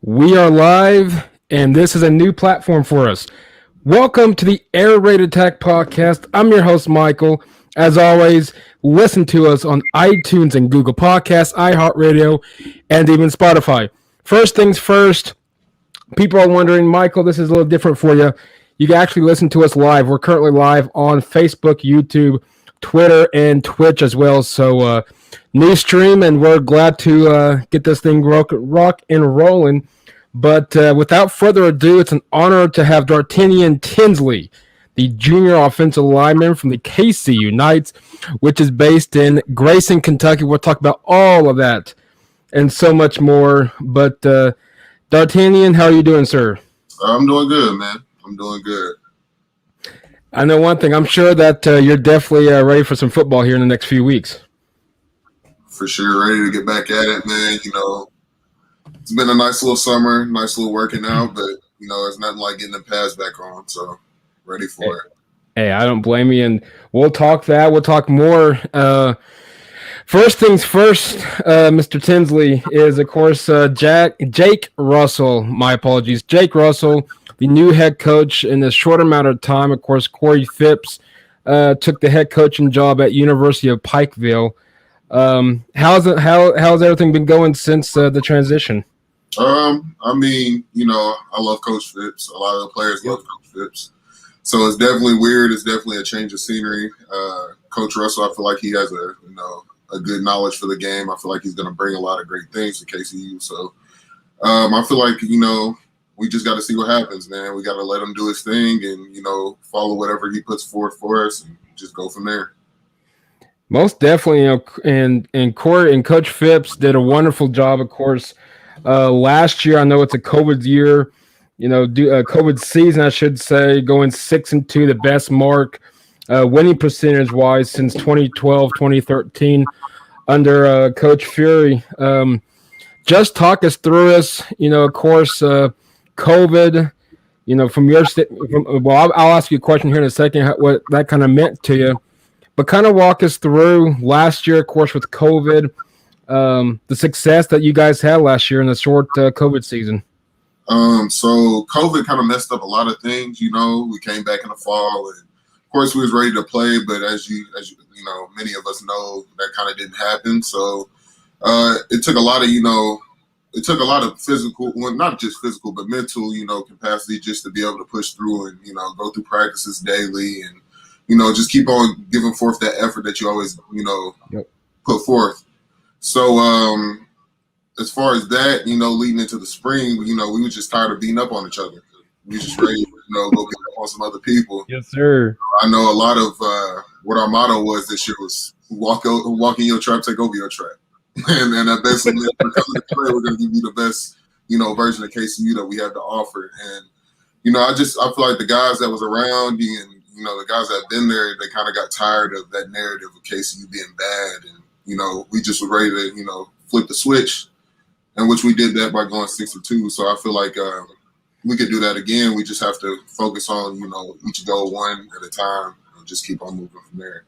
We are live, and this is a new platform for us. Welcome to the Air Raid Attack podcast. I'm your host, Michael. As always, listen to us on iTunes and Google Podcasts, iHeartRadio, and even Spotify. First things first, people are wondering, Michael, this is a little different for you. You can actually listen to us live. We're currently live on Facebook, YouTube, Twitter, and Twitch as well. So, new stream, and we're glad to get this thing rock and rolling. But without further ado, it's an honor to have D'Artagnan Tinsley, the junior offensive lineman from the KCU Knights, which is based in Grayson, Kentucky. We'll talk about all of that and so much more. But D'Artagnan, how are you doing, sir? I'm doing good, man. I'm doing good. I know one thing. I'm sure that you're definitely ready for some football here in the next few weeks. For sure, ready to get back at it, man. It's been a nice little summer, nice little working out, but, it's nothing like getting the pads back on, so ready for it. Hey, I don't blame you, and we'll talk that. We'll talk more. First things first, Mr. Tinsley, is, of course, Jake Russell. My apologies. Jake Russell, the new head coach in a short amount of time. Of course, Corey Phipps took the head coaching job at University of Pikeville. How's everything been going since the transition? I love Coach Phipps. A lot of the players love Coach Phipps. So it's definitely weird. It's definitely a change of scenery. Coach Russell, I feel like he has a good knowledge for the game. I feel like he's going to bring a lot of great things to KCU. So I feel like, we just got to see what happens, man. We got to let him do his thing and, follow whatever he puts forward for us and just go from there. Most definitely, and Corey and Coach Phipps did a wonderful job, of course. Last year, I know it's a COVID year, COVID season, I should say, going 6-2, the best mark, winning percentage-wise since 2012, 2013, under Coach Fury. Just talk us through this, of course, COVID, from your I'll ask you a question here in a second, what that kind of meant to you. But kind of walk us through last year, of course, with COVID, the success that you guys had last year in the short COVID season. So COVID kind of messed up a lot of things. We came back in the fall, and of course we was ready to play. But as you many of us know, that kind of didn't happen. So it took a lot of physical, well, not just physical, but mental, capacity just to be able to push through and go through practices daily and. Just keep on giving forth that effort that you always, put forth. So as far as that, leading into the spring, we were just tired of beating up on each other. We were just ready to, go beat up on some other people. Yes, sir. I know a lot of what our motto was this year was walk in your trap, take over your trap. and that basically meant we're going to give you the best, version of KCU that we have to offer. And, I feel like the guys that was around and, the guys that have been there, they kind of got tired of that narrative of KCU being bad. And, we just were ready to, flip the switch, in which we did that by going 6-2. So I feel like we could do that again. We just have to focus on, each goal one at a time and just keep on moving from there.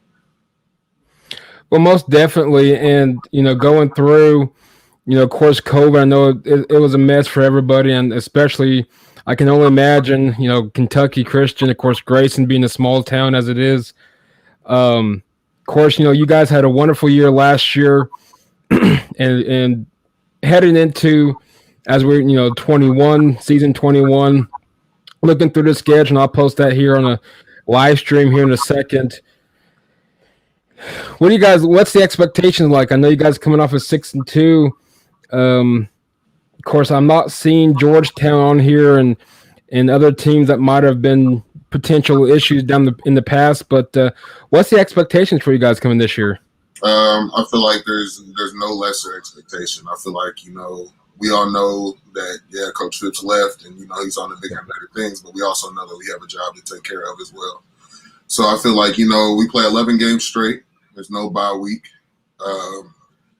Well, most definitely. And, going through, of course, COVID, I know it was a mess for everybody, and especially – I can only imagine, Kentucky Christian, of course, Grayson being a small town as it is. Of course, you guys had a wonderful year last year, and heading into, as we're, season 21, looking through the schedule, and I'll post that here on a live stream here in a second. What's the expectations like? I know you guys are coming off of 6-2. Of course, I'm not seeing Georgetown on here and other teams that might have been potential issues in the past. But what's the expectations for you guys coming this year? I feel like there's no lesser expectation. I feel like we all know that Coach Phipps left and he's on the bigger and better things, but we also know that we have a job to take care of as well. So I feel like we play 11 games straight. There's no bye week.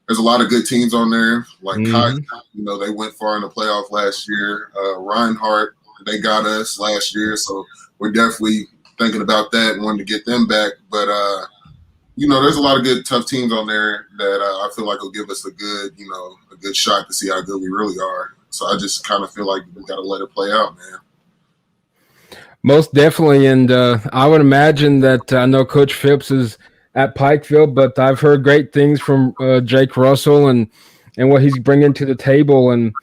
There's a lot of good teams on there, like they went far in the playoff last year. Reinhardt, they got us last year, so we're definitely thinking about that and wanting to get them back. But there's a lot of good, tough teams on there that I feel like will give us a good shot to see how good we really are. So I just kind of feel like we got to let it play out, man. Most definitely, and I would imagine that I know Coach Phipps is at Pikeville, but I've heard great things from Jake Russell and what he's bringing to the table, and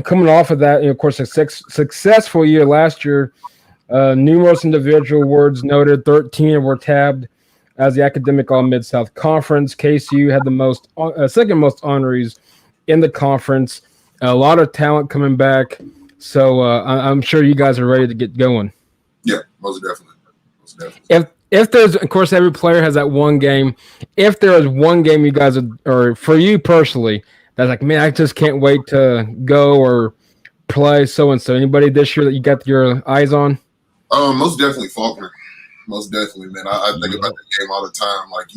coming off of that, of course, a successful year last year. Numerous individual awards noted, 13 were tabbed as the academic All Mid-South Conference. KCU had the most, second most honorees in the conference. A lot of talent coming back. So I'm sure you guys are ready to get going. Yeah, most definitely. If there's, of course, every player has that one game. If there is one game you guys or for you personally, that's like, man, I just can't wait to go or play so and so. Anybody this year that you got your eyes on? Most definitely Faulkner. Most definitely, man. I think about that game all the time. Like,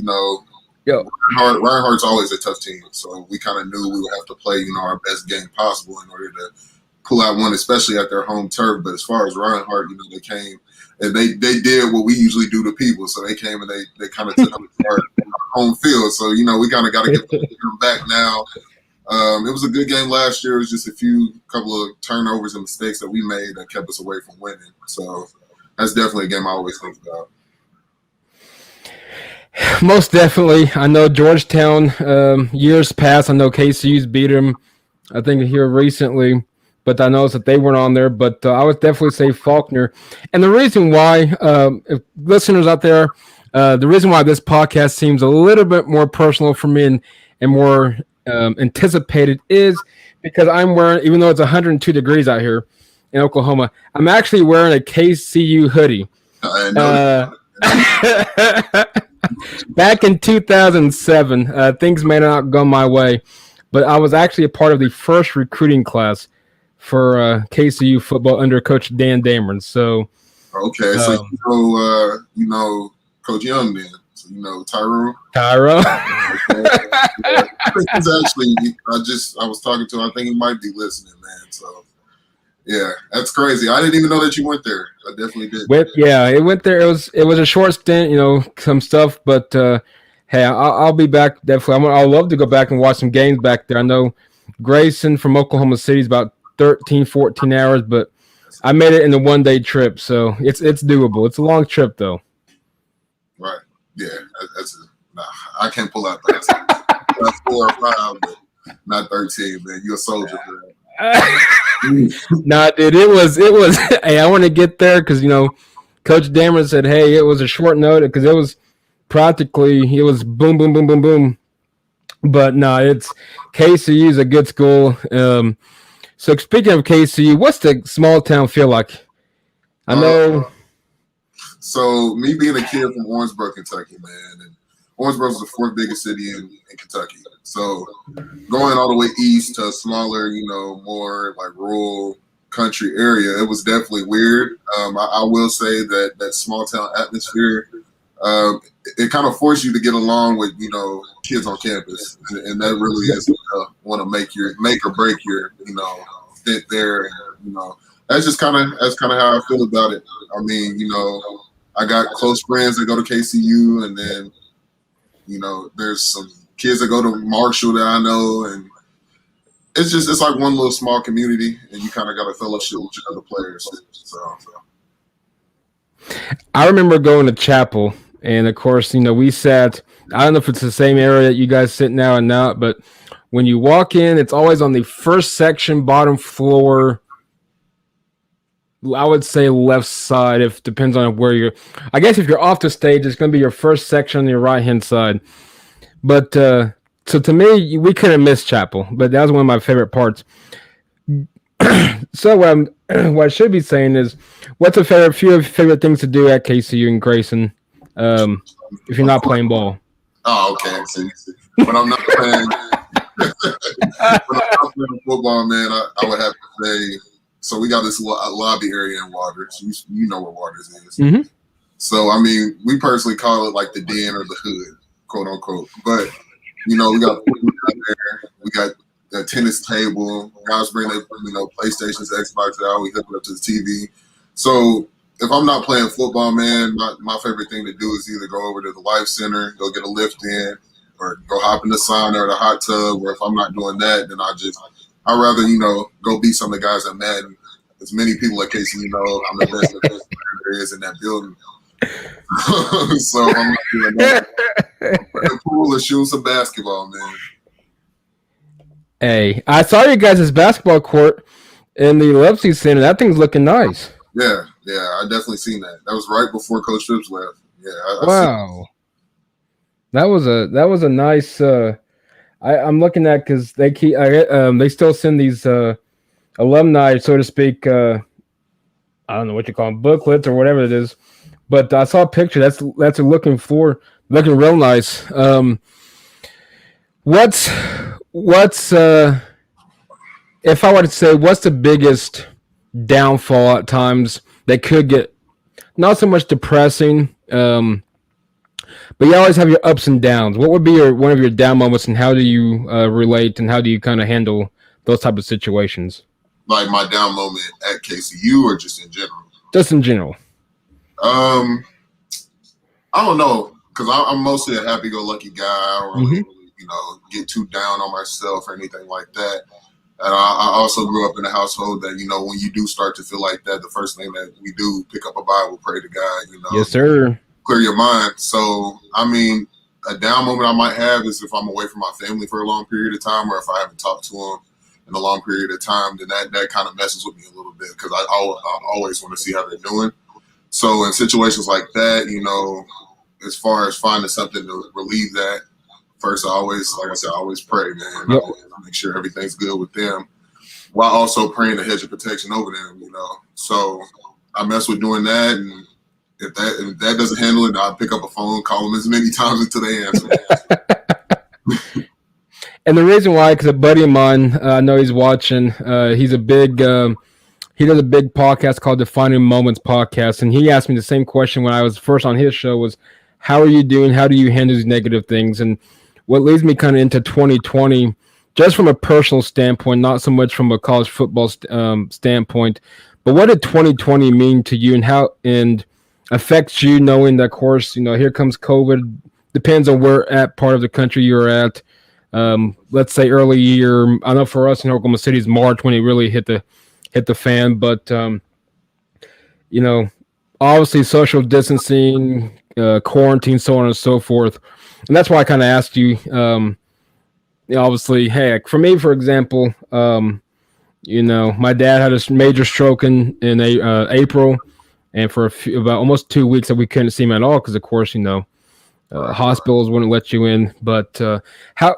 Reinhardt's always a tough team, so we kind of knew we would have to play, our best game possible in order to pull out one, especially at their home turf. But as far as Reinhardt, they came and they did what we usually do to people. So they came and they kind of took our home field. So we kind of got to get them back now. It was a good game last year. It was just a couple of turnovers and mistakes that we made that kept us away from winning. So that's definitely a game I always think about. Most definitely. I know Georgetown, years past, I know KCU's beat them, I think, here recently, but I noticed that they weren't on there. But I would definitely say Faulkner. And the reason why, if listeners out there, the reason why this podcast seems a little bit more personal for me and more anticipated is because I'm wearing, even though it's 102 degrees out here in Oklahoma, I'm actually wearing a KCU hoodie. Back in 2007, things may not go my way, but I was actually a part of the first recruiting class for KCU football under Coach Dan Dameron. So, okay, so you know Coach Young then. So Tyrone. It's actually, I was talking to him. I think he might be listening, man. So yeah, that's crazy. I didn't even know that you went there. I definitely did. It went there. It was a short stint, some stuff, but hey, I'll be back definitely. I'd love to go back and watch some games back there. I know Grayson from Oklahoma City is about 13, 14 hours, but I made it in a one-day trip, so it's doable. It's a long trip though. Right. Yeah, I can't pull out that. 4 or 5, but not 13, man. You're a soldier, man. Nah, dude, it was. Hey, I want to get there because Coach Dameron said, "Hey, it was a short notice because it was boom, boom, boom, boom, boom." But no, it's KCU is a good school. So speaking of KCU, what's the small town feel like? I know. So me being a kid from Orangeburg, Kentucky, man, and Orangeburg was the 4th biggest city in Kentucky. So going all the way east to a smaller, more like rural country area, it was definitely weird. I will say that small town atmosphere, it kind of forced you to get along with, kids on campus, and that really is want to make or break your, fit there, and that's kind of how I feel about it. I mean, I got close friends that go to KCU, and then, there's some kids that go to Marshall that I know, and it's like one little small community, and you kind of got a fellowship with your other players. So. I remember going to Chapel, and of course, we sat. I don't know if it's the same area that you guys sit now or not, but when you walk in, it's always on the first section, bottom floor. I would say left side, if depends on where you're. I guess if you're off the stage, it's going to be your first section on your right-hand side. But so to me, we couldn't miss Chapel, but that was one of my favorite parts. So what I should be saying is, what's a few of your favorite things to do at KCU and Grayson if you're not playing ball? Oh, okay. So when I'm not playing, football, man, I would have to say. So we got this lobby area in Waters. You know where Waters is. Mm-hmm. So, I mean, we personally call it like the den or the hood, quote unquote. But, we got food out there. We got a tennis table. Guys bring their, PlayStations, Xbox out. We hook it up to the TV. So if I'm not playing football, man, my favorite thing to do is either go over to the Life Center, go get a lift in, or go hop in the sauna or the hot tub. Or if I'm not doing that, then I'd rather, go beat some of the guys at Madden. As many people at KCU know, I'm the best player there is in that building. So if I'm not doing that, I'm in the pool or shooting some basketball, man. Hey, I saw you guys' basketball court in the Leipzig Center. That thing's looking nice. Yeah, I definitely seen that. That was right before Coach Phipps left. Yeah, wow, that was a nice. I'm looking at because they keep they still send these alumni, so to speak. I don't know what you call them, booklets or whatever it is. But I saw a picture. That's looking real nice. What's if I were to say what's the biggest downfall at times that could get not so much depressing, but you always have your ups and downs. What would be one of your down moments, and how do you relate, and how do you kind of handle those type of situations? Like my down moment at KCU, or just in general? Just in general. I don't know, because I'm mostly a happy-go-lucky guy. I don't really, get too down on myself or anything like that. And I also grew up in a household that, when you do start to feel like that, the first thing that we do, pick up a Bible, pray to God, Yes, sir. Clear your mind. So, I mean, a down moment I might have is if I'm away from my family for a long period of time, or if I haven't talked to them in a long period of time, then that kind of messes with me a little bit, because I always want to see how they're doing. So in situations like that, as far as finding something to relieve that, first, I always pray, man. Yep. I make sure everything's good with them, while also praying a hedge of protection over them, So I mess with doing that, and if that doesn't handle it, I'll pick up a phone, call them as many times until they answer. And the reason why, because a buddy of mine, I know he's watching. He's a big. He does a big podcast called Defining Moments Podcast, and he asked me the same question when I was first on his show: was how are you doing? How do you handle these negative things? And what leads me kind of into 2020, just from a personal standpoint, not so much from a college football standpoint, but what did 2020 mean to you, and how and affects you, knowing that, of course, here comes COVID. Depends on where at part of the country you're at. Let's say early year. I know for us in Oklahoma City, it's March when it really hit the fan. But obviously social distancing, quarantine, so on and so forth. And that's why I kind of asked you. Obviously, hey, for me, for example, my dad had a major stroke in April, and for about almost 2 weeks that we couldn't see him at all because, of course, hospitals wouldn't let you in. But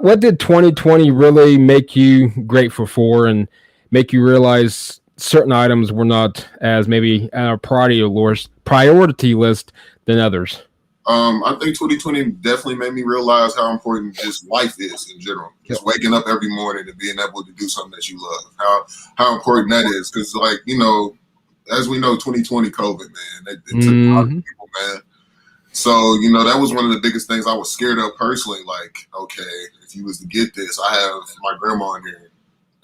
what did 2020 really make you grateful for, and make you realize certain items were not as maybe on our priority list than others? I think 2020 definitely made me realize how important just life is in general. Just waking up every morning and being able to do something that you love. How important that is, because as we know, 2020 COVID, man, it took a lot of people, man. So, that was one of the biggest things I was scared of personally. Like, okay, if you was to get this, I have my grandma in here,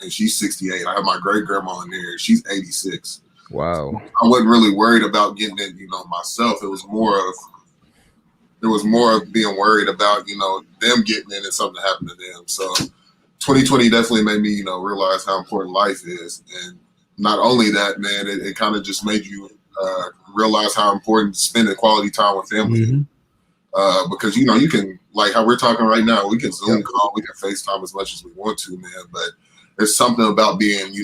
and she's 68. I have my great grandma in here, she's 86. Wow. I wasn't really worried about getting it, myself. It was more of being worried about, them getting it and something happened to them. So 2020 definitely made me, realize how important life is. And not only that, man, it kind of just made you realize how important spending quality time with family is. Because, you can, like how we're talking right now, we can Zoom call, we can FaceTime as much as we want to, man. But there's something about being,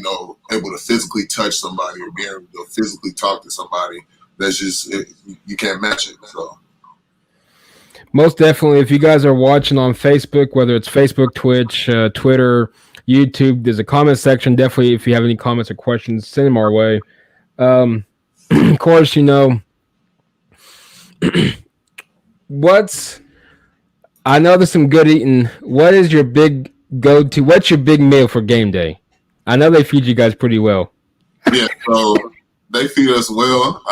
able to physically touch somebody or being able to physically talk to somebody that's just, you can't match it. So. Most definitely, if you guys are watching on Facebook, whether it's Facebook, Twitch, Twitter, YouTube, there's a comment section. Definitely, if you have any comments or questions, send them our way. Of course, I know there's some good eating. What is your big go-to? What's your big meal for game day? I know they feed you guys pretty well. Yeah, so they feed us well.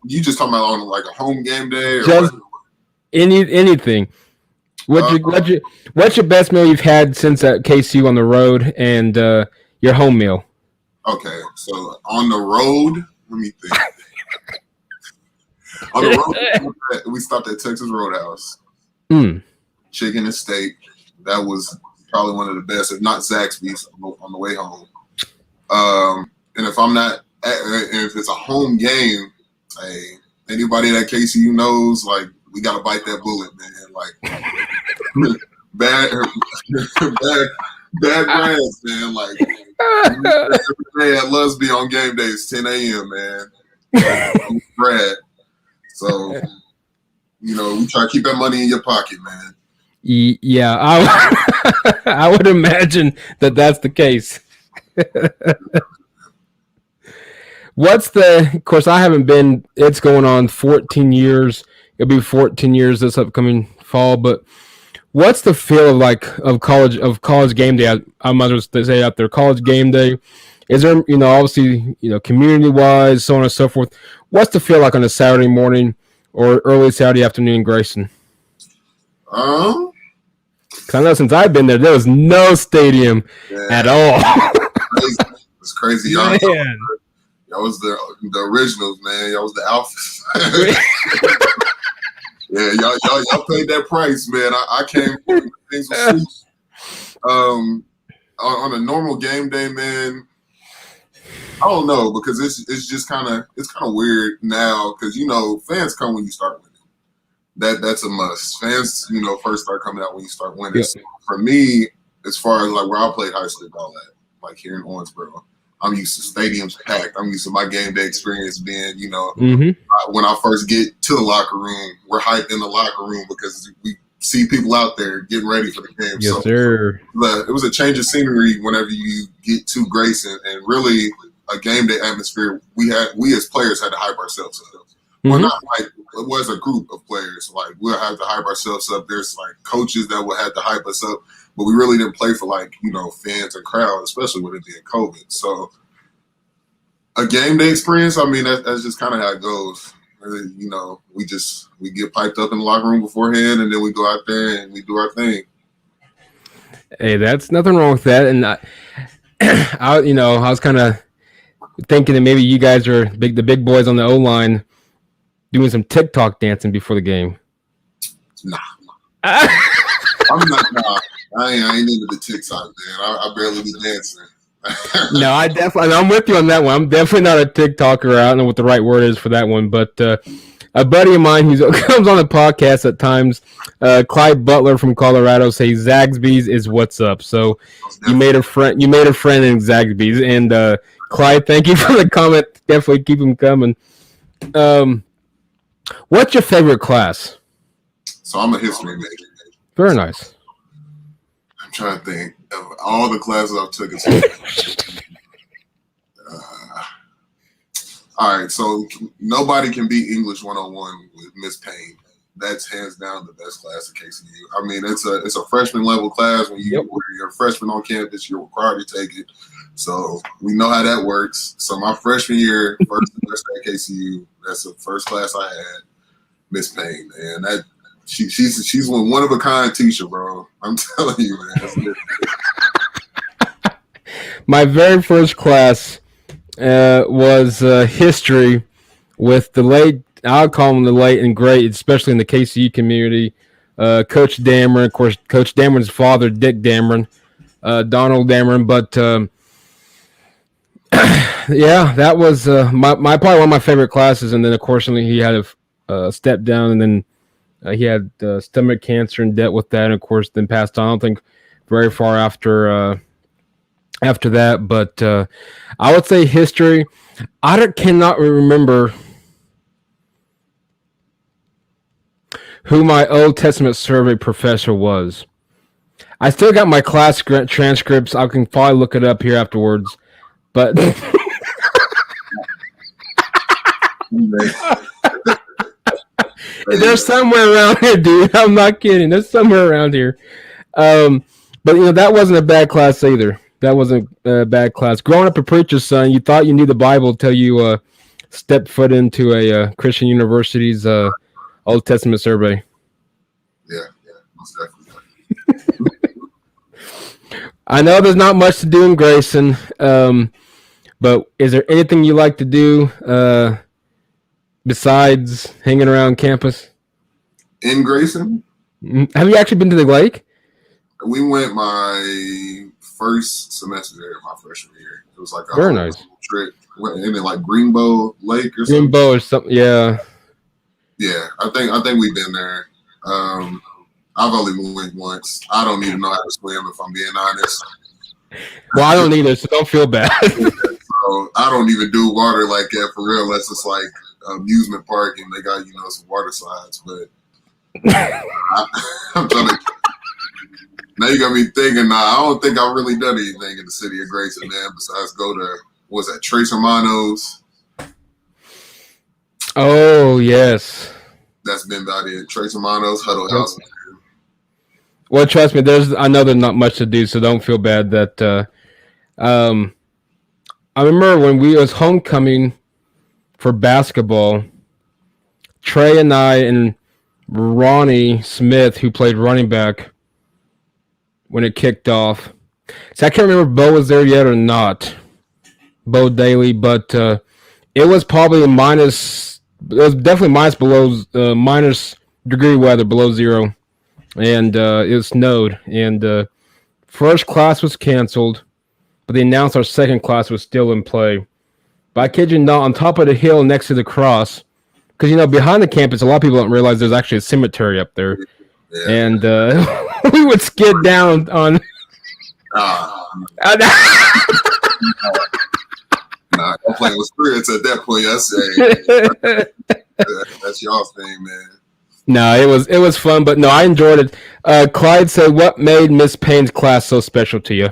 You just talking about on like a home game day, or just anything? What's your best meal you've had since at KCU on the road, and your home meal? Okay, so on the road, Let me think. On the road, we stopped at Texas Roadhouse. Chicken and steak. That was probably one of the best, if not Zaxby's, on the way home. And if it's a home game, hey, anybody that KCU knows, like, we gotta bite that bullet, man. Like, bad brands, man. Like, every day at Lusby on game days, 10 a.m., man. Brad. So, we try to keep that money in your pocket, man. Yeah, I would imagine that that's the case. Of course, I haven't been, it's going on 14 years. It'll be 14 years this upcoming fall, but what's the feel of college game day? I might as well say out there, college game day. Is there, obviously, community wise, so on and so forth. What's the feel like on a Saturday morning or early Saturday afternoon in Grayson? Because I know since I've been there was no stadium at all. It's crazy. Y'all was the originals, man. Y'all was the alphas. Yeah, y'all paid that price, man. I came when things were sweet. On a normal game day, man, I don't know, because it's just kind of weird now, because fans come when you start winning. That's a must. Fans, first start coming out when you start winning. So for me, as far as like where I played high school ball at, like here in Owensboro, I'm used to stadiums packed. I'm used to my game day experience being, when I first get to the locker room, we're hyped in the locker room because we see people out there getting ready for the game. Yes, sir. It was a change of scenery whenever you get to Grayson, and really a game day atmosphere. We as players had to hype ourselves up. Well, not like it was a group of players. Like, we'll have to hype ourselves up. There's like coaches that will have to hype us up, but we really didn't play for fans and crowd, especially with it being COVID. So a game day experience, I mean, that's just kind of how it goes. We get piped up in the locker room beforehand, and then we go out there and we do our thing. Hey, that's nothing wrong with that. And I was kind of thinking that maybe you guys are the big boys on the O-line doing some TikTok dancing before the game. Nah. I'm not. Nah. I ain't into the TikTok, man. I barely be dancing. No, I'm with you on that one. I'm definitely not a TikToker. I don't know what the right word is for that one, but a buddy of mine who comes on the podcast at times, Clyde Butler from Colorado, says Zaxby's is what's up. So you made a friend in Zaxby's, and Clyde, thank you for the comment. Definitely keep them coming. What's your favorite class? So I'm a history major. Very nice. I'm trying to think of all the classes I've taken. All right, so nobody can beat English 101 with Miss Paynes. That's hands down the best class at KCU. I mean, it's a freshman level class. When you're a freshman on campus, you're required to take it. So we know how that works. So my freshman year, first semester at KCU, that's the first class I had, Miss Paynes, and that she's one of a kind teacher, bro. I'm telling you, man. My very first class was history with the late. I'll call him the late and great, especially in the KCU community. Coach Dameron, of course, Coach Dameron's father, Dick Dameron, Donald Dameron, but. Yeah, that was my probably one of my favorite classes, and then of course he had a step down, and then he had stomach cancer and dealt with that, and of course then passed on. I don't think very far after that, but I would say history. I cannot remember who my Old Testament survey professor was. I still got my class transcripts. I can probably look it up here afterwards. But there's somewhere around here, dude. I'm not kidding. There's somewhere around here. But that wasn't a bad class either. That wasn't a bad class. Growing up a preacher's son, you thought you knew the Bible until you stepped foot into a Christian university's Old Testament survey. Yeah, most definitely. I know there's not much to do in Grayson. But is there anything you like to do besides hanging around campus? In Grayson, Have you actually been to the lake? we went my first semester there, my freshman year. It was like a Very whole nice. trip. Went in like Greenbow Lake or something. Greenbow or something. Yeah. Yeah, I think we've been there. I've only went once. I don't even know how to swim, if I'm being honest. Well, I don't either, so don't feel bad. So I don't even do water like that for real, unless it's like amusement park and they got some water slides. But I'm trying to. Now you got me thinking. I don't think I've really done anything in the city of Grayson, man. Besides go to what's that, Trace Hermanos. Oh yes. That's been about it. Trace Hermanos, Huddle House. Well, trust me, I know there's not much to do, so don't feel bad that I remember when we was homecoming for basketball, Trey and I and Ronnie Smith, who played running back when it kicked off. So I can't remember if Bo was there yet or not, Bo Daly, but it was probably it was definitely minus degree weather, below zero. And it snowed, and first class was canceled, but they announced our second class was still in play. But I kid you not, on top of the hill next to the cross, because behind the campus, a lot of people don't realize there's actually a cemetery up there, Yeah. and we would skid down on. Nah, I'm playing with spirits at that point. That's y'all's thing, man. No, it was fun, but no, I enjoyed it. Clyde said, "What made Miss Payne's class so special to you?"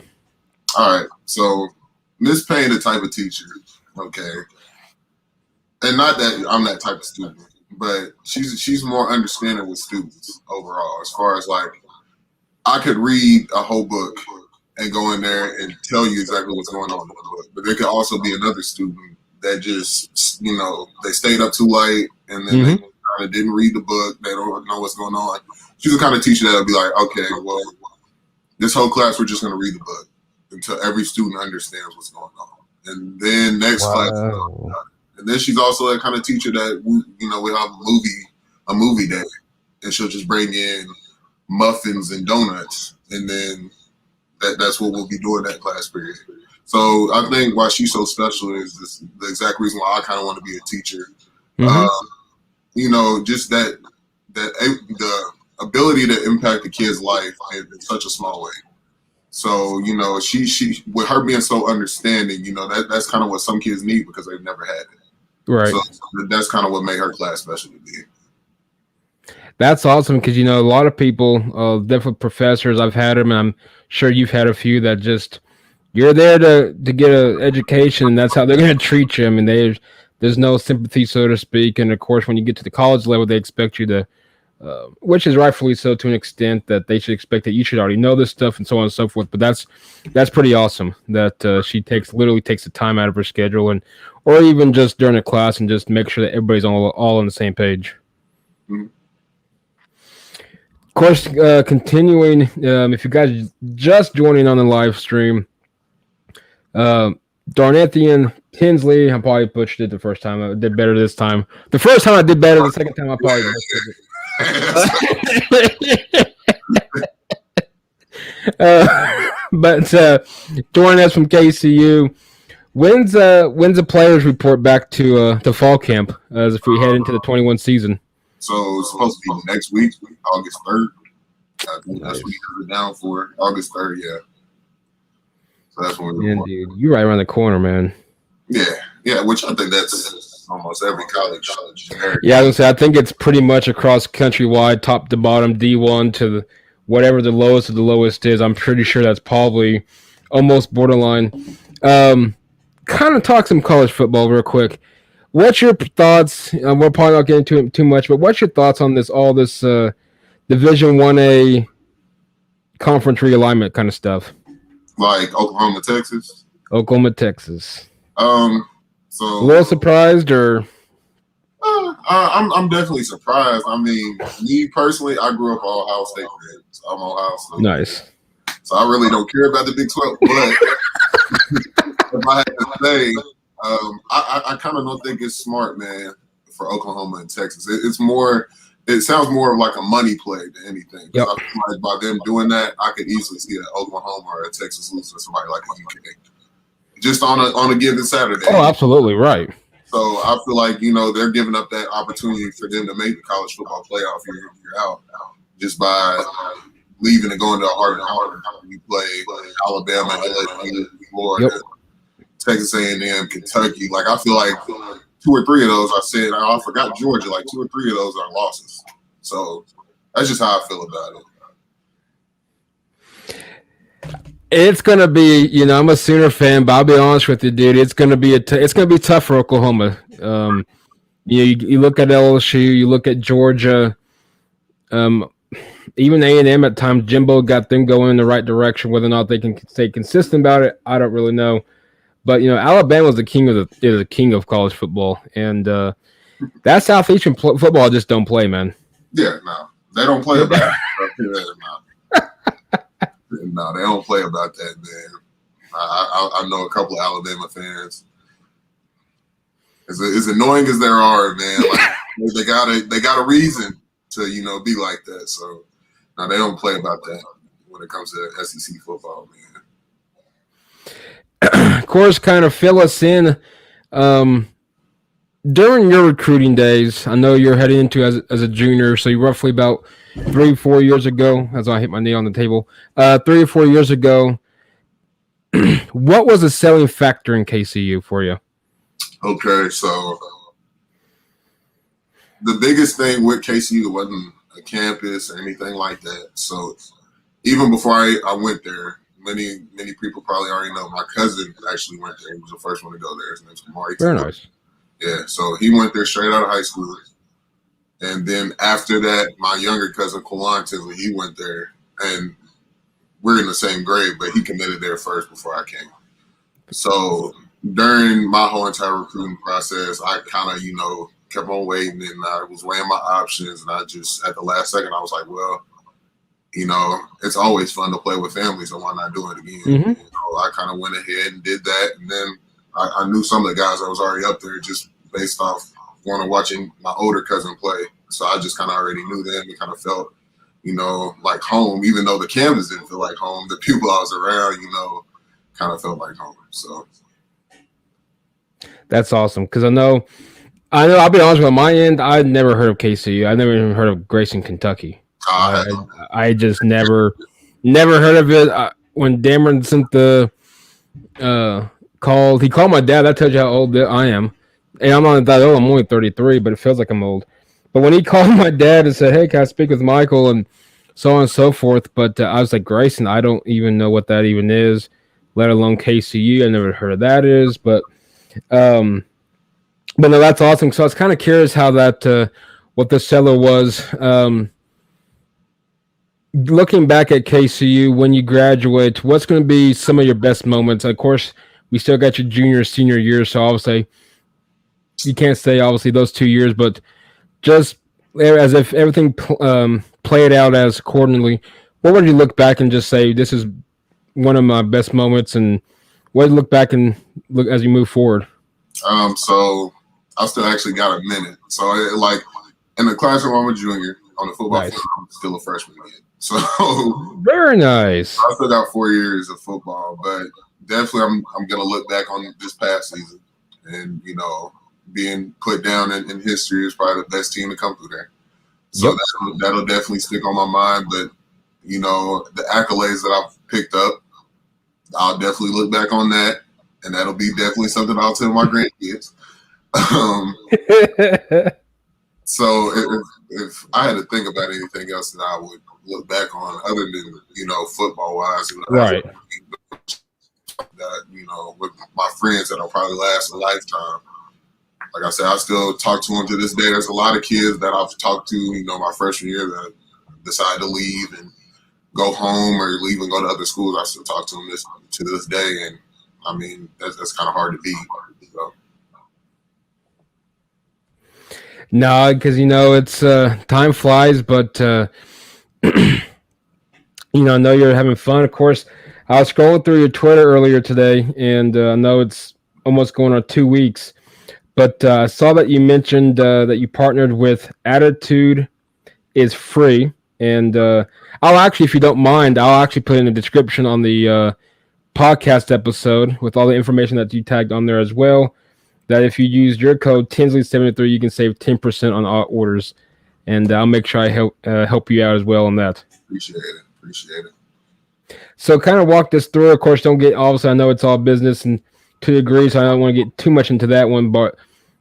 All right, so Miss Payne, the type of teacher, okay, and not that I'm that type of student, but she's more understanding with students overall. As far as like, I could read a whole book and go in there and tell you exactly what's going on in the book, but there could also be another student that just they stayed up too late and then they kind of didn't read the book. They don't know what's going on. She's the kind of teacher that'll be like, okay, well, this whole class we're just going to read the book until every student understands what's going on, and then next class. And then she's also that kind of teacher that we have a movie day, and she'll just bring in muffins and donuts, and then that's what we'll be doing that class period. So I think why she's so special is the exact reason why I kind of want to be a teacher. Just that the ability to impact the kid's life in such a small way. So she with her being so understanding, that's kind of what some kids need because they've never had it. Right. So that's kind of what made her class special to me. That's awesome because, a lot of people, different professors, I've had them, and I'm sure you've had a few that just, you're there to get an education, and that's how they're going to treat you. I mean, there's no sympathy, so to speak. And, of course, when you get to the college level, they expect you to, which is rightfully so to an extent, that they should expect that you should already know this stuff and so on and so forth. But that's pretty awesome that she literally takes the time out of her schedule, or even just during a class, and just make sure that everybody's all on the same page. Mm-hmm. Of course, continuing, if you guys just joining on the live stream, Darnathian Tinsley, I probably butchered it the first time. I did better this time. The first time I did better. The second time I probably butchered it. But joining us from KCU, when's the players report back to fall camp as if we head into the 21 season? So it's supposed to be next week, August 3rd. I think that's what you have it down for. August 3rd, yeah. So that's when we're dude, you're right around the corner, man. Yeah, which I think that's almost every college. Yeah, I was gonna say, I think it's pretty much across countrywide, top to bottom, D1 to whatever the lowest of the lowest is. I'm pretty sure that's probably almost borderline. Kind of talk some college football real quick. What's your thoughts? We're probably not getting into it too much, but what's your thoughts on all this Division 1A conference realignment kind of stuff? Like Oklahoma, Texas? Oklahoma, Texas. So a little surprised, or? I'm definitely surprised. I mean, me personally, I grew up Ohio State fan. So I'm Ohio State. Nice. So I really don't care about the Big 12, but if I had to say, I kind of don't think it's smart, man, for Oklahoma and Texas. It's more. It sounds more of like a money play than anything. Yep. I feel like by them doing that, I could easily see an Oklahoma or a Texas lose to somebody like the UK, just on a given Saturday. Oh, absolutely right. So I feel like they're giving up that opportunity for them to make the college football playoff year out just by leaving and going to a harder and harder. You play Alabama, LSU, Florida, Texas A&M, Kentucky. Like I feel like 2 or 3 of those I forgot Georgia. Like 2 or 3 of those are losses. So that's just how I feel about it. It's gonna be, I'm a Sooner fan, but I'll be honest with you, dude. It's gonna be tough for Oklahoma. You look at LSU, you look at Georgia, even A&M at times. Jimbo got them going in the right direction. Whether or not they can stay consistent about it, I don't really know. But Alabama is the king of college football, and that Southeastern football just don't play, man. Yeah, no, they don't play about it. No, they don't play about that, man. I know a couple of Alabama fans. As annoying as there are, man, like they got a reason to be like that. So no, they don't play about that when it comes to SEC football, man. Of course, kind of fill us in. During your recruiting days, I know you're heading into as a junior, so you're roughly about 3 or 4 years ago, as I hit my knee on the table, 3 or 4 years ago, what was the selling factor in KCU for you? Okay, so the biggest thing with KCU wasn't a campus or anything like that. So even before I went there, many people probably already know my cousin actually went there. He was the first one to go there. His name's Kamari. Very nice. Yeah, so he went there straight out of high school. And then after that, my younger cousin, Kwan Tinsley, he went there. And we're in the same grade, but he committed there first before I came. So during my whole entire recruiting process, I kind of, kept on waiting, and I was weighing my options. And I just, at the last second, I was like, well, it's always fun to play with family, so why not do it again? Mm-hmm. I kind of went ahead and did that. And then I knew some of the guys that was already up there just based off watching my older cousin play. So I just kind of already knew them and kind of felt, like home, even though the campus didn't feel like home. The people I was around, kind of felt like home. So that's awesome, because I know. I'll be honest with you, on my end, I'd never heard of KCU. I never even heard of Grayson, Kentucky. I just never heard of it. When Dameron sent the he called my dad. That tells you how old I am. And I'm not that old. I'm only 33, but it feels like I'm old. But when he called my dad and said, "Hey, can I speak with Michael?" and so on and so forth, but I was like, Grayson, I don't even know what that even is, let alone KCU. I never heard of that is, but no, that's awesome. So I was kind of curious how that what the seller was. Looking back at KCU when you graduate, what's going to be some of your best moments? Of course, we still got your junior, senior years, so obviously you can't say obviously those 2 years, but just as if everything played out as accordingly, what would you look back and just say, this is one of my best moments, and what do you look back and look as you move forward? So I still actually got a minute. So like in the classroom, I'm a junior. On the football field, I'm still a freshman again. So very nice. I still got 4 years of football, but definitely I'm gonna look back on this past season, and being put down in history is probably the best team to come through there. So that'll definitely stick on my mind. But the accolades that I've picked up, I'll definitely look back on that, and that'll be definitely something I'll tell my grandkids. So if I had to think about anything else that I would look back on, other than football wise, right? That with my friends that'll probably last a lifetime. Like I said, I still talk to them to this day. There's a lot of kids that I've talked to, my freshman year that decide to leave and go home or leave and go to other schools. I still talk to them to this day, and I mean that's kind of hard to beat. So. No, because it's time flies, but I know you're having fun. Of course, I was scrolling through your Twitter earlier today, and I know it's almost going on 2 weeks, but I saw that you mentioned that you partnered with Attitude is Free, and I'll actually, if you don't mind, I'll actually put in a description on the podcast episode with all the information that you tagged on there as well. That if you use your code Tinsley73, you can save 10% on all orders, and I'll make sure I help you out as well on that. Appreciate it. So kind of walk this through. Of course, don't get, obviously I know it's all business and to a degree, so I don't want to get too much into that one, but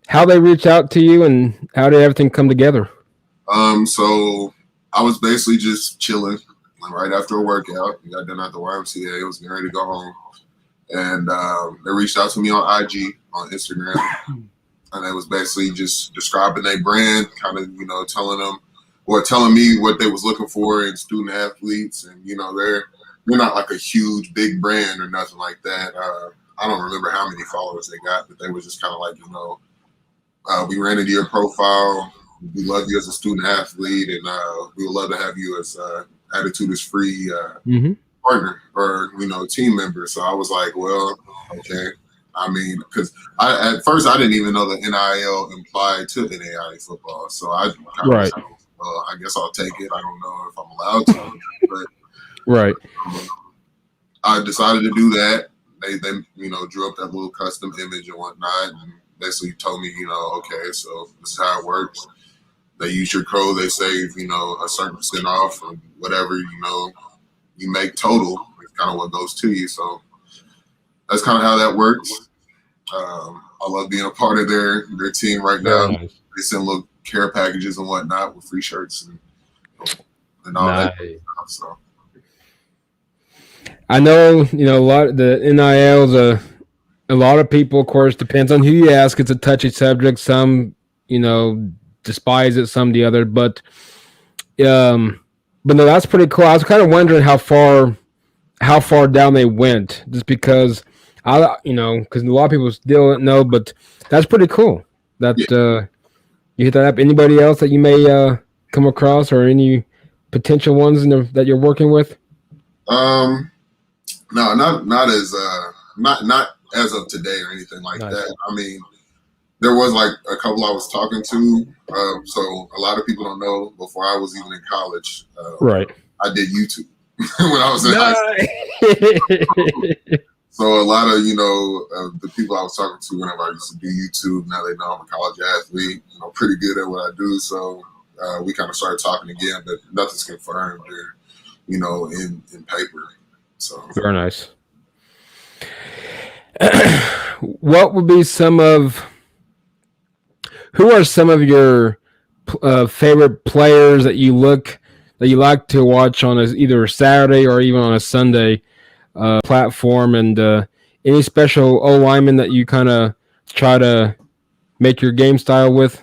how they reach out to you and how did everything come together? So I was basically just chilling right after a workout. I got done at the YMCA. I was getting ready to go home. And they reached out to me on IG, on Instagram. And they was basically just describing their brand, kind of, telling me what they was looking for in student athletes. And, they're not like a huge, big brand or nothing like that. I don't remember how many followers they got, but they were just kind of like, we ran into your profile. We love you as a student athlete, and we would love to have you as Attitude is Free partner or, team member. So I was like, well, okay. I mean, because at first I didn't even know that NIL implied to NAIA football. So I right. Well, I guess I'll take it. I don't know if I'm allowed to, but right. I decided to do that. They drew up that little custom image and whatnot, and basically told me, okay, so this is how it works. They use your code, they save, a certain percent off or whatever, you make total. It's kind of what goes to you. So that's kind of how that works. I love being a part of their team right now. Nice. They send little care packages and whatnot with free shirts and all that stuff. So I know, a lot of the NILs, a lot of people, of course, depends on who you ask. It's a touchy subject. Some, despise it, some the other. But no, that's pretty cool. I was kind of wondering how far down they went, just because because a lot of people still don't know. But that's pretty cool. That you hit that up. Anybody else that you may come across, or any potential ones that you're working with? No, not as of today or anything like that. I mean, there was like a couple I was talking to. So a lot of people don't know, before I was even in college, right, I did YouTube when I was in high school. So a lot of, the people I was talking to whenever I used to do YouTube, now they know I'm a college athlete, pretty good at what I do. So we kind of started talking again, but nothing's confirmed or, in paper. So very nice. What would be who are some of your favorite players that you like to watch on either a Saturday or even on a Sunday platform, and any special O-lineman that you kind of try to make your game style with?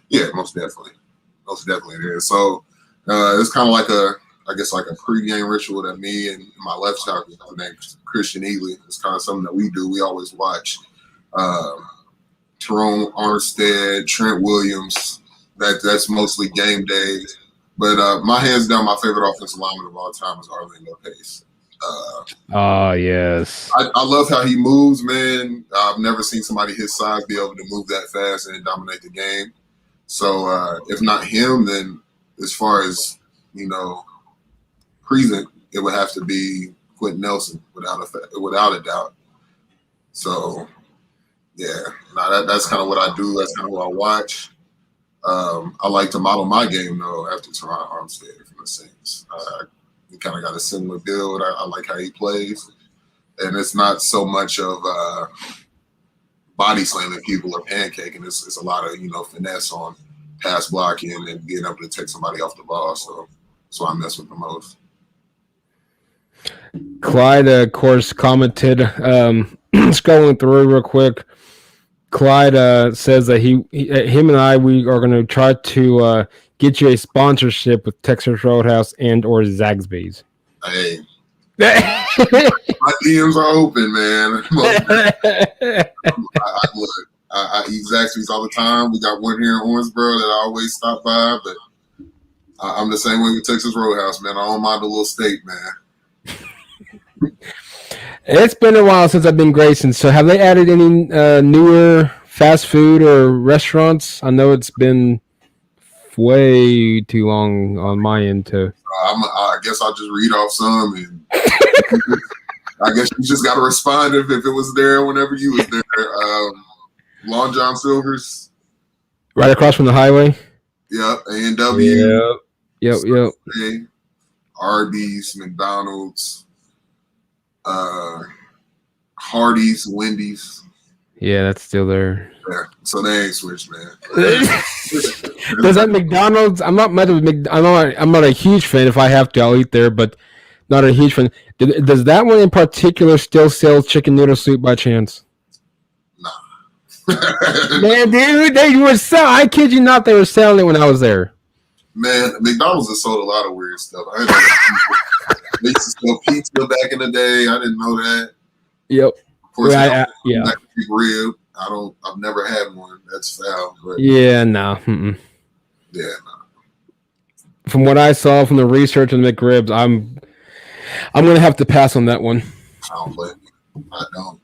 Yeah, most definitely it is. So it's kind of like a pregame ritual that me and my left tackle, named Christian Ely, it's kind of something that we do. We always watch Tyrone Armstead, Trent Williams. That's mostly game days. But my hands down, my favorite offensive lineman of all time is Orlando Pace. Yes. I love how he moves, man. I've never seen somebody his size be able to move that fast and dominate the game. So if not him, then as far as, present, it would have to be Quentin Nelson without a doubt. So yeah, that's kind of what I do. That's kind of what I watch. I like to model my game though after Teron Armstead from the Saints. We kind of got a similar build. I like how he plays, and it's not so much of body slamming people or pancaking. It's a lot of finesse on pass blocking and being able to take somebody off the ball. So I mess with the most. Clyde, of course, commented, scrolling through real quick. Clyde says that him and we are going to try to get you a sponsorship with Texas Roadhouse and or Zaxby's. Hey, my DMs are open, man. I eat Zaxby's all the time. We got one here in Owensboro that I always stop by, but I'm the same way with Texas Roadhouse, man. I don't mind a little steak, man. It's been a while since I've been Grayson. So, have they added any newer fast food or restaurants? I know it's been way too long on my end to. I guess I'll just read off some, and I guess you just got to respond if it was there whenever you was there. Long John Silver's, Right across from the highway. yep. A&W, Yep. Arby's, McDonald's, Hardee's, Wendy's. Yeah, that's still there. Yeah, so they ain't switched, man. Does that McDonald's? I'm not mad with I'm not a huge fan. If I have to, I'll eat there, but not a huge fan. Does that one in particular still sell chicken noodle soup by chance? Nah. Man, dude, they were I kid you not, they were selling it when I was there. Man, McDonald's has sold a lot of weird stuff. They used to sell pizza back in the day. I didn't know that. Yep. Of course, yeah. Rib. I've never had one. That's foul. But yeah, no. Mm-mm. Yeah, no. From what I saw from the research on McRibs, I'm gonna have to pass on that one. I don't blame you. I don't.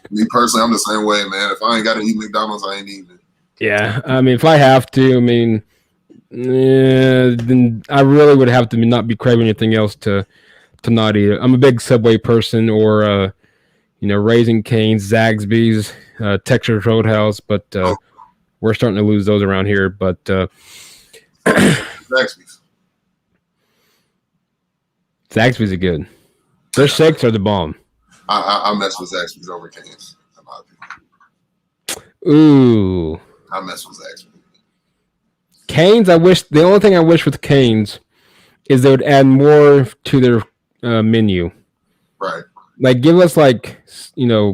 Me personally, I'm the same way, man. If I ain't got to eat McDonald's, I ain't eating it. Yeah, I mean, if I have to, then I really would have to not be craving anything else to not eat it. I'm a big Subway person, or Raising Cane's, Zaxby's, Texas Roadhouse, but we're starting to lose those around here. But Zaxby's are good. Their shakes are the bomb. I mess with Zaxby's over Cane's. Ooh. I mess with Zaxby's. Cane's, the only thing I wish with Cane's is they would add more to their menu. Right. Like, give us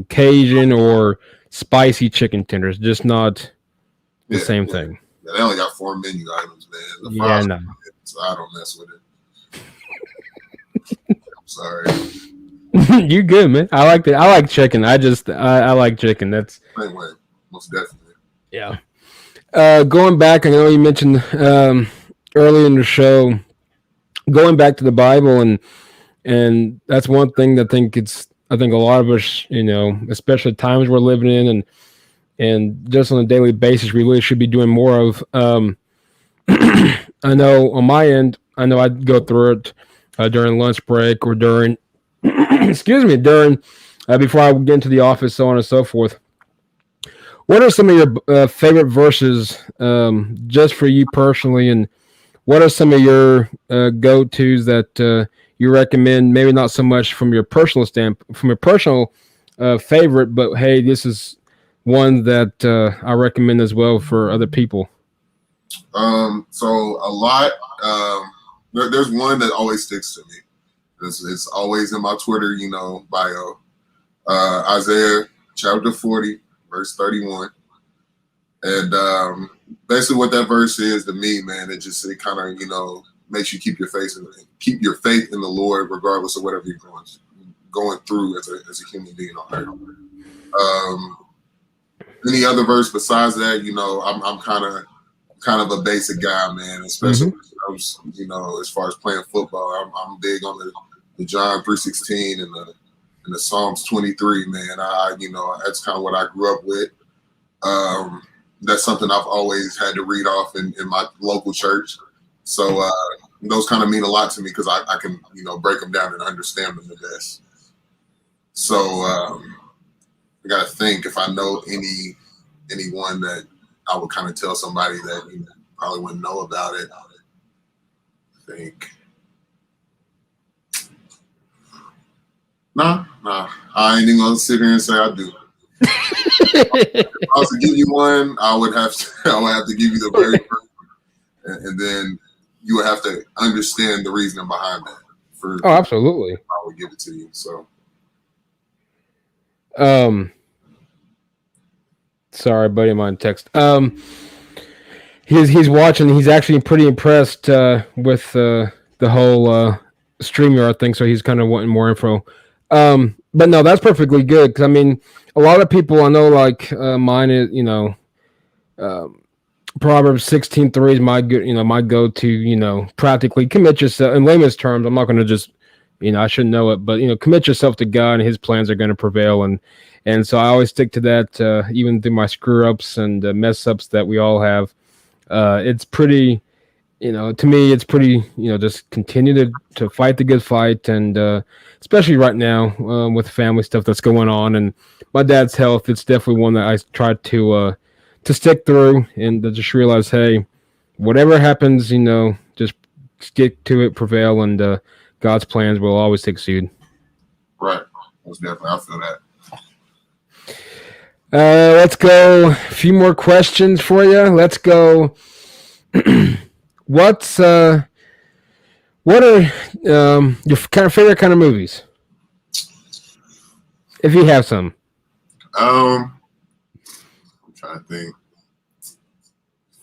Cajun or spicy chicken tenders, just not the same thing. Yeah, they only got 4 menu items, man. No. So I don't mess with it. I'm sorry. You good, man. I like that. I like chicken. I like chicken. That's same way. Most definitely. Yeah. Going back, I know you mentioned early in the show, going back to the Bible, and that's one thing that I think a lot of us, especially times we're living in, and just on a daily basis, we really should be doing more of. I know on my end, I'd go through it during lunch break or during, during before I get into the office, so on and so forth. What are some of your favorite verses, just for you personally, and what are some of your go-tos that you recommend? Maybe not so much from your personal favorite, but hey, this is one that I recommend as well for other people. So a lot. There's one that always sticks to me. It's always in my Twitter, bio. Isaiah chapter 40. Verse 31, and basically what that verse is to me, man, it kind of makes you keep your faith in the Lord, regardless of whatever you're going through as a human being on earth. Any other verse besides that, I'm kind of a basic guy, man. Especially as far as playing football, I'm big on the John 3:16 and the Psalms 23, man. That's kind of what I grew up with. That's something I've always had to read off in my local church. So those kind of mean a lot to me because I can, break them down and understand them the best. So I got to think if I know anyone that I would kind of tell somebody that probably wouldn't know about it. I think. Nah. I ain't even gonna sit here and say I do. If I was to give you one, I would have to give you the very first one, and then you would have to understand the reasoning behind that. Absolutely. I would give it to you. So. Sorry, buddy of mine text. He's watching. He's actually pretty impressed with the whole StreamYard thing. So he's kind of wanting more info. But no, that's perfectly good. Cause a lot of people I know, like mine is, Proverbs 16:3 is my good, my go-to, practically commit yourself in layman's terms. I'm not going to just I should know it, but commit yourself to God, and His plans are going to prevail. And so I always stick to that, even through my screw ups and mess ups that we all have. It's pretty, to me, it's pretty, just continue to fight the good fight, and especially right now with family stuff that's going on, and my dad's health. It's definitely one that I try to stick through, and to just realize, hey, whatever happens, just stick to it, prevail, and God's plans will always succeed. Right. Most definitely. I feel that. Let's go. A few more questions for you. Let's go. What are your kind of favorite kind of movies? If you have some. I'm trying to think.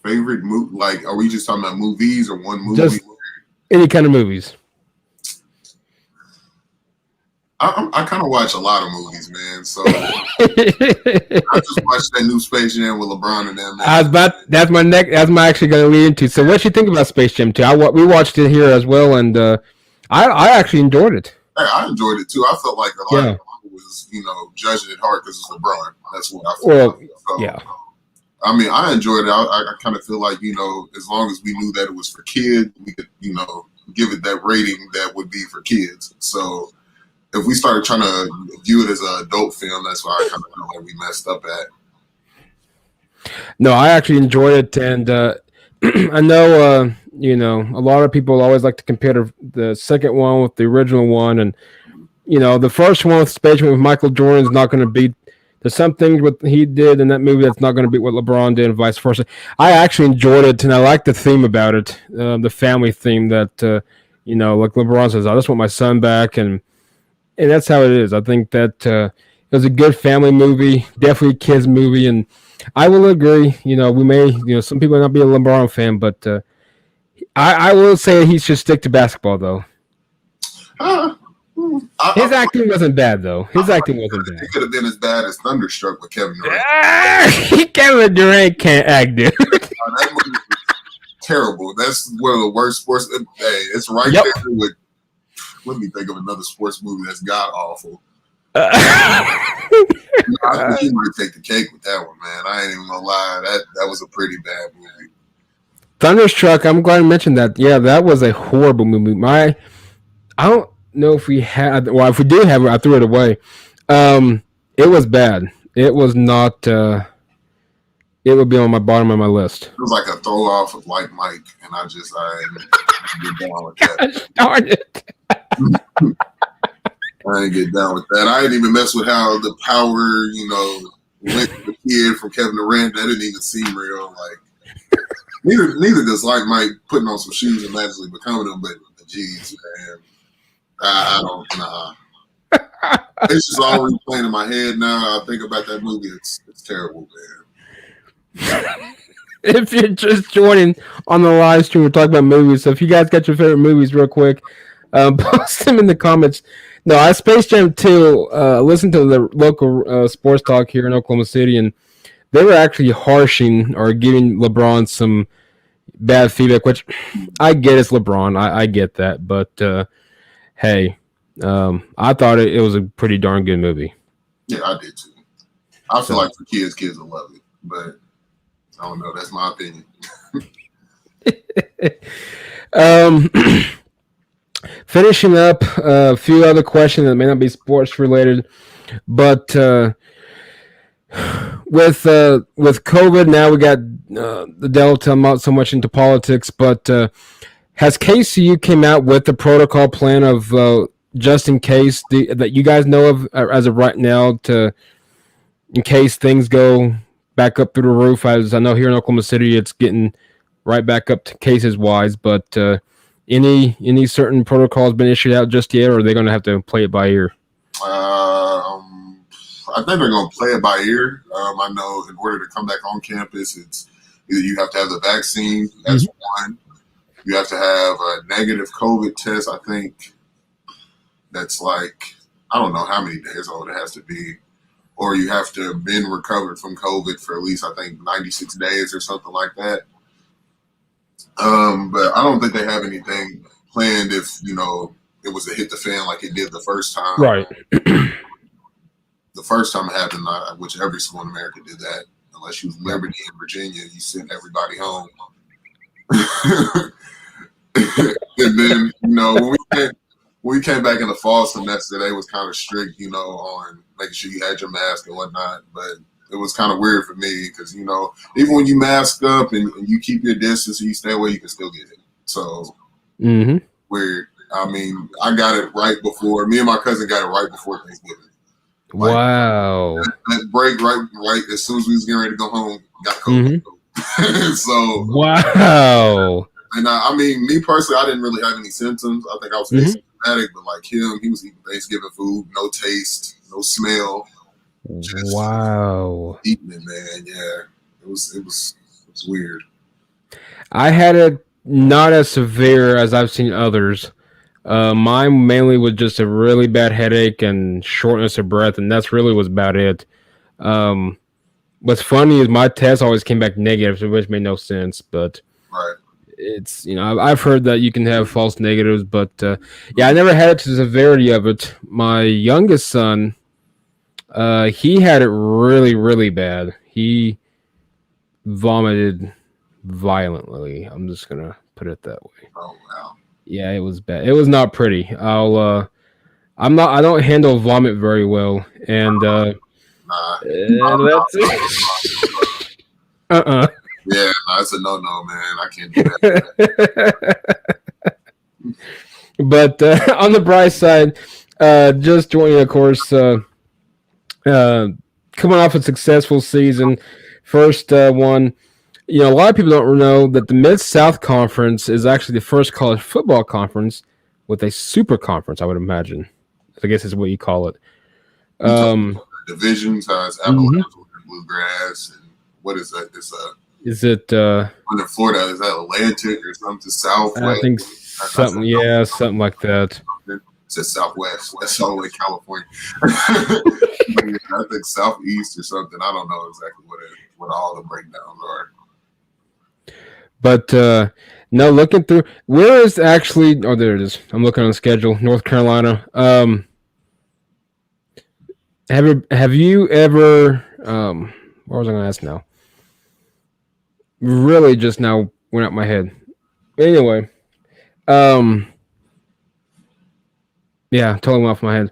Favorite movie? Like, are we just talking about movies or one movie? Just any kind of movies. I kind of watch a lot of movies, man. So I just watched that new Space Jam with LeBron and them. That's my actually going to lead into. So, what you think about Space Jam 2? We watched it here as well, and I actually enjoyed it. I enjoyed it too. I felt like a lot of people was judging it hard because it's LeBron. That's what I felt. Yeah. I mean, I enjoyed it. I kind of feel like as long as we knew that it was for kids, we could give it that rating that would be for kids. So if we started trying to view it as an adult film, that's why I kind of feel like we messed up at. No, I actually enjoyed it, and I know a lot of people always like to compare the second one with the original one, and the first one with Space Jam with Michael Jordan is not going to beat. There's some things what he did in that movie that's not going to beat what LeBron did, and vice versa. I actually enjoyed it, and I like the theme about it, the family theme that like LeBron says, I just want my son back, and that's how it is. I think that it was a good family movie, definitely a kids movie, and I will agree. We may, some people may not be a LeBron fan, but I will say he should stick to basketball, though. His acting wasn't bad, though. His acting wasn't bad. It could have been as bad as Thunderstruck with Kevin Durant. Kevin Durant can't act, dude. That movie was terrible. That's one of the worst sports. Hey, it's right there with. Let me think of another sports movie that's god awful. I think he might take the cake with that one, man. I ain't even gonna lie. That was a pretty bad movie. Thunderstruck. I'm glad you mentioned that. Yeah, that was a horrible movie. I don't know if we had. Well, if we do have it, I threw it away. It was bad. It was not. It would be on my bottom of my list. It was like a throw off of like Mike, and I didn't get down with that. Darn it. I didn't get down with that. I didn't even mess with how the power, went to the kid from Kevin Durant. That didn't even seem real. Like neither does like Mike putting on some shoes and magically becoming them. But geez, man, I don't know. It's just all replaying in my head now. I think about that movie. It's terrible, man. If you're just joining on the live stream, we're talking about movies. So if you guys got your favorite movies real quick, post them in the comments. No, I Space Jam 2, listened to the local sports talk here in Oklahoma City, and they were actually harshing or giving LeBron some bad feedback, which I get it's LeBron. I get that. But, hey, I thought it was a pretty darn good movie. Yeah, I did too. I feel like for kids will love it. But I don't know. That's my opinion. Finishing up a few other questions that may not be sports related, but with COVID now we got the Delta. I'm not so much into politics, but has KCU came out with the protocol plan of just in case that you guys know of as of right now in case things go back up through the roof? As I know here in Oklahoma City, it's getting right back up to cases wise, but any certain protocols been issued out just yet, or are they going to have to play it by ear? I think they're going to play it by ear. I know in order to come back on campus, it's either you have to have the vaccine, that's one. You have to have a negative COVID test. I think that's like, I don't know how many days old it has to be. Or you have to have been recovered from COVID for at least, I think, 96 days or something like that. But I don't think they have anything planned if it was a hit the fan like it did the first time. Right. The first time it happened, which every school in America did that, unless you was Liberty in Virginia, you sent everybody home. And then, when we came back in the fall semester, they was kind of strict, on making sure you had your mask and whatnot. But it was kind of weird for me because, even when you mask up and you keep your distance and you stay away, you can still get it. So weird. I mean, I got it right before, me and my cousin got it right before Thanksgiving. Wow. That break right as soon as we was getting ready to go home, got COVID. So wow. And I mean, me personally, I didn't really have any symptoms. I think I was asymptomatic, but like him, he was eating Thanksgiving food, no taste, no smell. Wow. Eating it, man. Yeah, it was weird. I had it not as severe as I've seen others. Mine mainly was just a really bad headache and shortness of breath, and that's really was about it. What's funny is my test always came back negative, which made no sense. But it's I've heard that you can have false negatives, but I never had it to the severity of it. My youngest son, he had it really, really bad. He vomited violently. I'm just gonna put it that way. Oh wow. Yeah, it was bad. It was not pretty. I don't handle vomit very well, and that's Yeah, that's a no, man. I can't do that. But on the bright side, just joining, of course, coming off a successful season, first one. A lot of people don't know that the MidSouth Conference is actually the first college football conference with a super conference, I would imagine. I guess is what you call it. Divisions has Appalachian and Bluegrass, and what is that? Is it under Florida? Is that Atlantic or something? Southwest? I think something, something like that. It says Southwest. That's all the way California. I think Southeast or something. I don't know exactly what all the breakdowns are. But no, looking through, where is actually? Oh, there it is. I'm looking on the schedule. North Carolina. Have you ever? What was I going to ask now? Really, just now went out my head. Anyway, yeah, totally went off my head.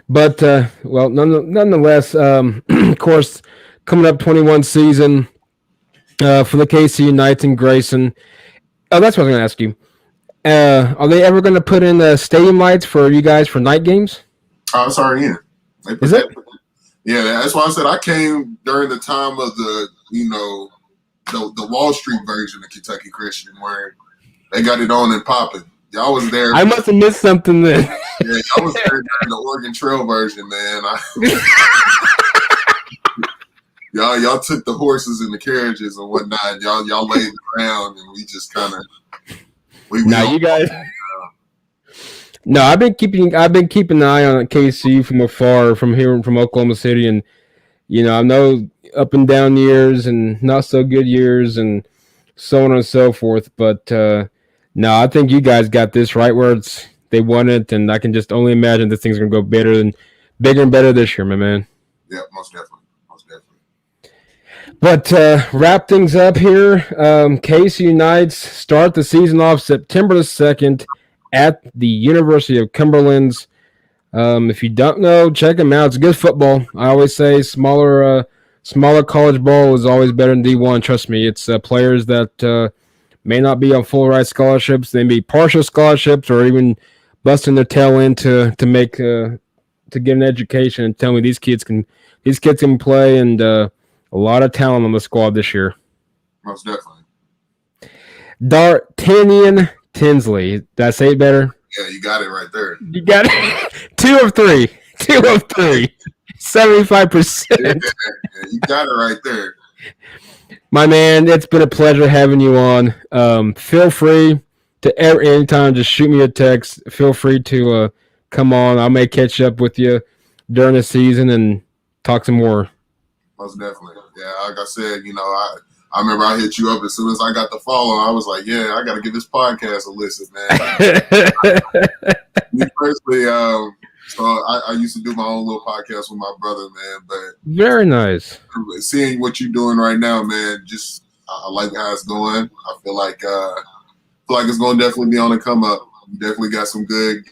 But nonetheless, of course, coming up 21 season. For the KCU Knights and Grayson. Oh, that's what I was going to ask you. Are they ever going to put in the stadium lights for you guys for night games? Oh, it's already in. Is it? Yeah, that's why I said I came during the time of the the Wall Street version of Kentucky Christian where they got it on and popping. Y'all was there. I must have missed something then. Yeah, y'all was there during the Oregon Trail version, man. Y'all took the horses and the carriages and whatnot. Y'all laid around, and we just kind of. You guys. No, I've been keeping an eye on KCU from afar, from here, from Oklahoma City, and I know up and down years and not so good years and so on and so forth. But no, I think you guys got this right where they won it, and I can just only imagine this thing's gonna go bigger and better this year, my man. Yeah, most definitely. But wrap things up here. KCU Knights start the season off September the 2nd at the University of Cumberland's. If you don't know, check them out. It's good football. I always say smaller college ball is always better than D1. Trust me, it's players that may not be on full ride scholarships. They may be partial scholarships or even busting their tail in to get an education. And tell me these kids can play, and a lot of talent on the squad this year. Most definitely. D'Artagnan Tinsley. Did I say it better? Yeah, you got it right there. You got it. 2 of 3. 75%. Yeah, you got it right there. My man, it's been a pleasure having you on. Feel free to anytime just shoot me a text. Feel free to come on. I may catch up with you during the season and talk some more. Most definitely. Yeah, like I said, I remember I hit you up as soon as I got the follow. I was like, yeah, I got to give this podcast a listen, man. Me personally, so I used to do my own little podcast with my brother, man. But very nice. Seeing what you're doing right now, man, just I like how it's going. I feel like it's going to definitely be on the come up. You definitely got some good.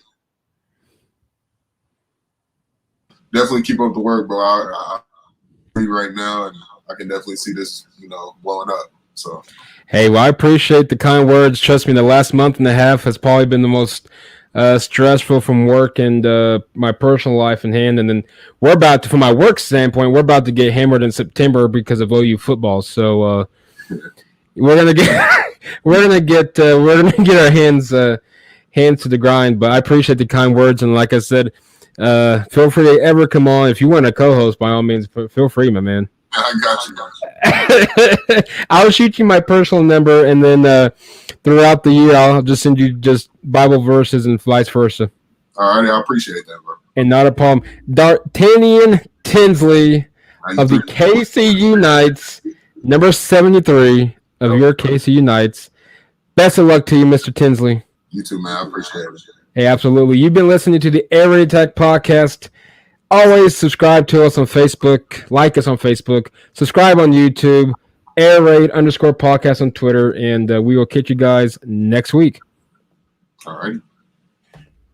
Definitely keep up the work, bro. I right now, and I can definitely see this, blowing up. So, hey, well, I appreciate the kind words. Trust me, the last month and a half has probably been the most stressful from work and my personal life in hand. And then from my work standpoint, we're about to get hammered in September because of OU football. So we're gonna get our hands to the grind. But I appreciate the kind words, and like I said, feel free to ever come on if you want to co-host. By all means, feel free, my man. I got you. I'll shoot you my personal number, and then throughout the year, I'll just send you just Bible verses and vice versa. All right, I appreciate that, bro. And not a problem. D'Artagnan Tinsley of the KCU Knights, number 73 of your KCU Knights. Best of luck to you, Mr. Tinsley. You too, man. I appreciate it. Hey, absolutely. You've been listening to the Air Raid Attack podcast. Always subscribe to us on Facebook. Like us on Facebook. Subscribe on YouTube. Air Raid _podcast on Twitter. And we will catch you guys next week. All right.